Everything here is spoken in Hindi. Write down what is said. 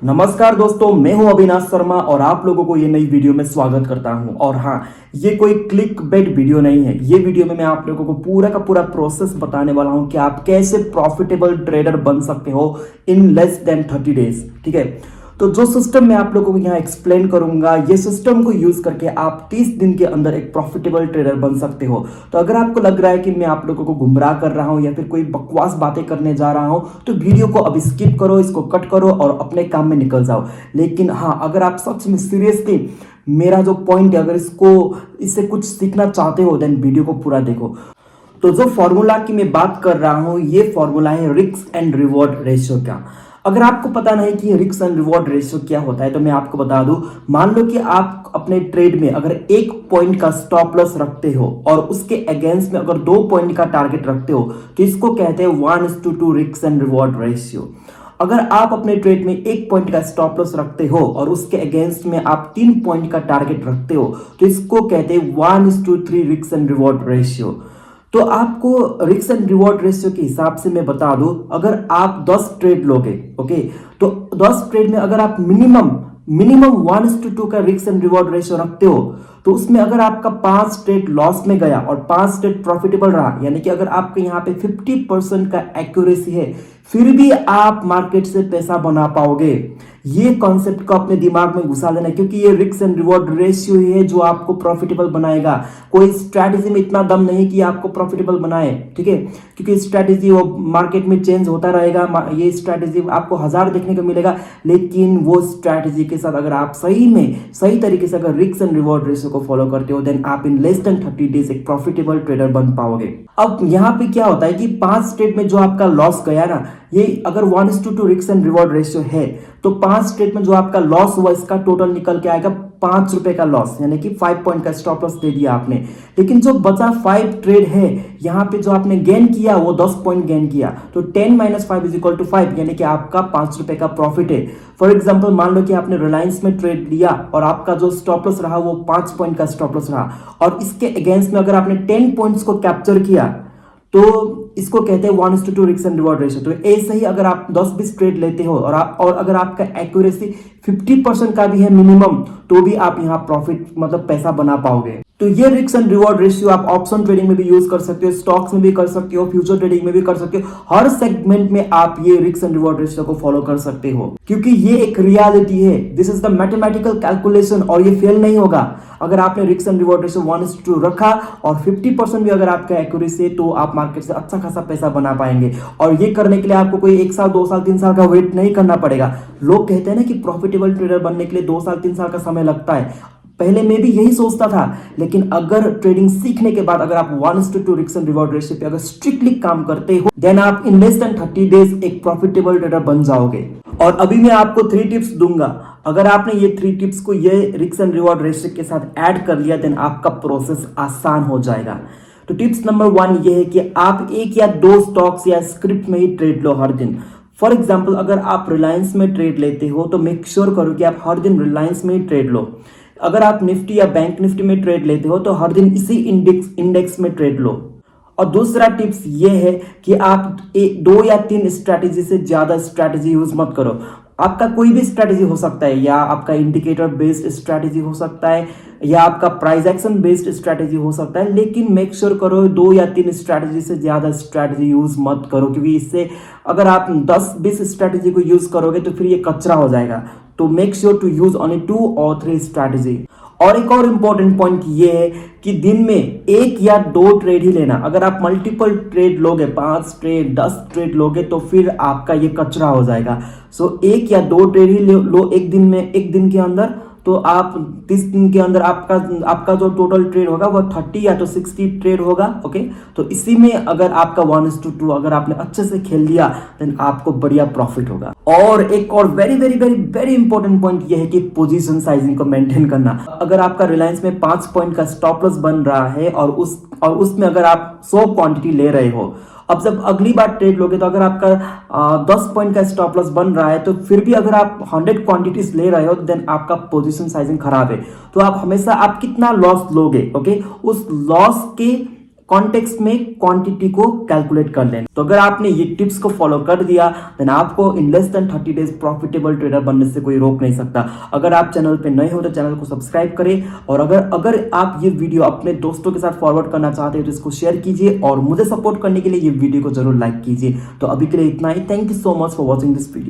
नमस्कार दोस्तों, मैं हूं अविनाश शर्मा और आप लोगों को ये नई वीडियो में स्वागत करता हूं। और हाँ, ये कोई क्लिक बेट वीडियो नहीं है। ये वीडियो में मैं आप लोगों को पूरा का पूरा प्रोसेस बताने वाला हूं कि आप कैसे प्रॉफिटेबल ट्रेडर बन सकते हो इन लेस देन 30 डेज। ठीक है, तो जो सिस्टम मैं आप लोगों को यहाँ एक्सप्लेन करूंगा, ये सिस्टम को यूज करके आप 30 दिन के अंदर एक प्रॉफिटेबल ट्रेडर बन सकते हो। तो अगर आपको लग रहा है कि मैं आप लोगों को गुमराह कर रहा हूं या फिर कोई बकवास बातें करने जा रहा हूं, तो वीडियो को अभी स्किप करो, इसको कट करो और अपने काम में निकल जाओ। लेकिन हाँ, अगर आप सच में सीरियसली मेरा जो पॉइंट है, अगर इससे कुछ सीखना चाहते हो, देन वीडियो को पूरा देखो। तो जो फॉर्मूला की मैं बात कर रहा हूं, ये फॉर्मूला है रिस्क एंड रिवॉर्ड रेशियो का। अगर आपको पता नहीं कि रिस्क एंड रिवॉर्ड रेशियो क्या होता है, तो मैं आपको बता दूं। मान लो कि आप अपने ट्रेड में अगर 1 पॉइंट का स्टॉप लॉस रखते हो और उसके अगेंस्ट में अगर 2 पॉइंट का टारगेट रखते हो, तो इसको कहते हैं 1:2 रिस्क एंड रिवॉर्ड रेशियो। अगर आप अपने ट्रेड में 1 पॉइंट का स्टॉप लॉस रखते हो और उसके अगेंस्ट में आप 3 पॉइंट का टारगेट रखते हो, तो इसको कहते हैं 1:3 रिस्क एंड रिवॉर्ड रेशियो। तो आपको रिस्क एंड रिवॉर्ड रेशियो के हिसाब से मैं बता दूं, अगर आप 10 ट्रेड लोगे, ओके, तो 10 ट्रेड में अगर आप मिनिमम 1:2 का रिस्क एंड रिवॉर्ड रेशियो रखते हो, तो उसमें अगर आपका 5 ट्रेड लॉस में गया और 5 ट्रेड प्रॉफिटेबल रहा, यानी कि अगर आपके यहाँ पे 50% का एक्यूरेसी है, फिर भी आप मार्केट से पैसा बना पाओगे। ये कॉन्सेप्ट को अपने दिमाग में घुसा लेना, क्योंकि ये रिस्क एंड रिवॉर्ड रेशियो ही है जो आपको प्रॉफिटेबल बनाएगा। कोई स्ट्रैटेजी में इतना दम नहीं कि आपको प्रॉफिटेबल बनाए, ठीक है, क्योंकि स्ट्रैटेजी वो मार्केट में चेंज होता रहेगा। ये स्ट्रैटेजी आपको 1000 देखने को मिलेगा, लेकिन वो स्ट्रैटेजी के साथ अगर आप सही तरीके से अगर रिस्क एंड रिवॉर्ड रेशियो को फॉलो करते हो, देन आप इन लेस देन 30 डेज एक प्रॉफिटेबल ट्रेडर बन पाओगे। अब यहाँ पे क्या होता है कि 5 ट्रेड में जो आपका लॉस गया ना, ये अगर 1:2 रिस्क एंड रिवॉर्ड रेशियो है, तो 5 ट्रेड में जो आपका लॉस हुआ, इसका टोटल निकल के आएगा 5 रुपए का लॉस, यानी कि 5 पॉइंट का स्टॉप लॉस दे दिया आपने। लेकिन जो बचा 5 ट्रेड है, यहाँ पे जो आपने गेन किया वो 10 पॉइंट गेन किया, तो 10 - 5 = 5, यानी कि आपका 5 रुपए का प्रॉफिट है। फॉर एग्जाम्पल, मान लो कि आपने रिलायंस में ट्रेड लिया और आपका जो स्टॉप लॉस रहा वो 5 पॉइंट का स्टॉप लॉस रहा, और इसके अगेंस्ट में अगर आपने 10 पॉइंट्स को कैप्चर किया, तो इसको कहते हैं 1:2 रिस्क एंड रिवॉर्ड रेशियो। तो ऐसे ही अगर आप 10-20 ट्रेड लेते हो और अगर आपका एक्यूरेसी 50% का भी है मिनिमम, तो भी आप यहाँ प्रॉफिट मतलब पैसा बना पाओगे। तो ये रिस्क एंड रिवॉर्ड रेशियो आप ऑप्शन ट्रेडिंग में भी यूज कर सकते हो, स्टॉक्स में भी कर सकते हो, फ्यूचर ट्रेडिंग में भी कर सकते हो। हर सेगमेंट में आप ये रिस्क एंड रिवॉर्ड रेशियो को फॉलो कर सकते हो, क्योंकि ये एक रियलिटी है। This is the mathematical calculation, और ये फेल नहीं होगा। अगर आपने रिस्क एंड रिवॉर्ड रेशियो 1:2 रखा और 50% भी अगर आपका एक्यूरेसी है, तो आप मार्केट से अच्छा खासा पैसा बना पाएंगे। और ये करने के लिए आपको कोई 1 साल 2 साल 3 साल का वेट नहीं करना पड़ेगा। लोग कहते हैं ना कि प्रॉफिटेबल ट्रेडर बनने के लिए 2 साल 3 साल का समय लगता है। पहले मैं भी यही सोचता था, लेकिन अगर ट्रेडिंग सीखने के बाद अगर आप 1:2 रिस्क एंड रिवॉर्ड रेशियो पे अगर स्ट्रिक्टली काम करते हो, देन आप इन लेस देन 30 डेज एक प्रॉफिटेबल ट्रेडर बन जाओगे। और अभी मैं आपको 3 टिप्स दूंगा। अगर आपने ये 3 टिप्स को ये रिस्क एंड रिवॉर्ड रेशियो के साथ ऐड कर लिया, देन आपका प्रोसेस आसान हो जाएगा। तो टिप्स नंबर 1 ये है कि आप 1 या 2 स्टॉक्स या स्क्रिप्ट में ही ट्रेड लो हर दिन। फॉर एग्जाम्पल, अगर आप रिलायंस में ट्रेड लेते हो, तो मेक श्योर करो कि आप हर दिन रिलायंस में ही ट्रेड लो। अगर आप निफ्टी या बैंक निफ्टी में ट्रेड लेते हो, तो हर दिन इसी इंडेक्स में ट्रेड लो। और दूसरा टिप्स ये है कि आप 2 या 3 स्ट्रैटेजी से ज्यादा स्ट्रैटेजी यूज मत करो। आपका कोई भी स्ट्रैटेजी हो सकता है, या आपका इंडिकेटर बेस्ड स्ट्रैटेजी हो सकता है, या आपका प्राइस एक्शन बेस्ड स्ट्रैटेजी हो सकता है, लेकिन मेक श्योर करो 2 या 3 स्ट्रैटेजी से ज्यादा स्ट्रैटेजी यूज मत करो, क्योंकि इससे अगर आप 10-20 स्ट्रैटेजी को यूज करोगे तो फिर ये कचरा हो जाएगा। तो make sure to use only 2 और 3 स्ट्रैटेजी। और एक और इंपॉर्टेंट पॉइंट ये है कि दिन में 1 या 2 ट्रेड ही लेना। अगर आप मल्टीपल ट्रेड लोगे, 5 ट्रेड 10 ट्रेड लोगे, तो फिर आपका ये कचरा हो जाएगा। सो 1 या 2 ट्रेड ही लो एक दिन में, एक दिन के अंदर, तो आप 30 दिन के अंदर आपका जो टोटल ट्रेड होगा वो 30 या तो 60 ट्रेड होगा। ओके, तो इसी में अगर आपका 1:2 अगर आपने अच्छे से खेल लिया, देन आपको बढ़िया प्रॉफिट होगा। और एक और very very very very important point ये है कि पोजीशन साइजिंग को मेंटेन करना। अगर आपका रिलायंस में 5 पॉइंट का स्टॉप लॉस बन रहा है और उसमें अगर आप 100 क्वांटिटी ले रहे हो, अब जब अगली बार ट्रेड लोगे, तो अगर आपका 10 पॉइंट का स्टॉप लॉस बन रहा है, तो फिर भी अगर आप 100 क्वांटिटीज ले रहे हो, देन आपका पोजीशन साइजिंग खराब है। तो आप हमेशा आप कितना लॉस लोगे, ओके, उस लॉस के कॉन्टेक्स्ट में क्वांटिटी को कैलकुलेट कर लेना। तो अगर आपने ये टिप्स को फॉलो कर दिया देन आपको in less than 30 days profitable trader बनने से कोई रोक नहीं सकता। अगर आप चैनल पे नए हो तो चैनल को सब्सक्राइब करें, और अगर आप ये वीडियो अपने दोस्तों के साथ फॉरवर्ड करना चाहते हैं तो इसको शेयर कीजिए, और मुझे सपोर्ट करने के लिए ये वीडियो को जरूर लाइक कीजिए। तो अभी के लिए इतना ही। Thank you so much for watching this video.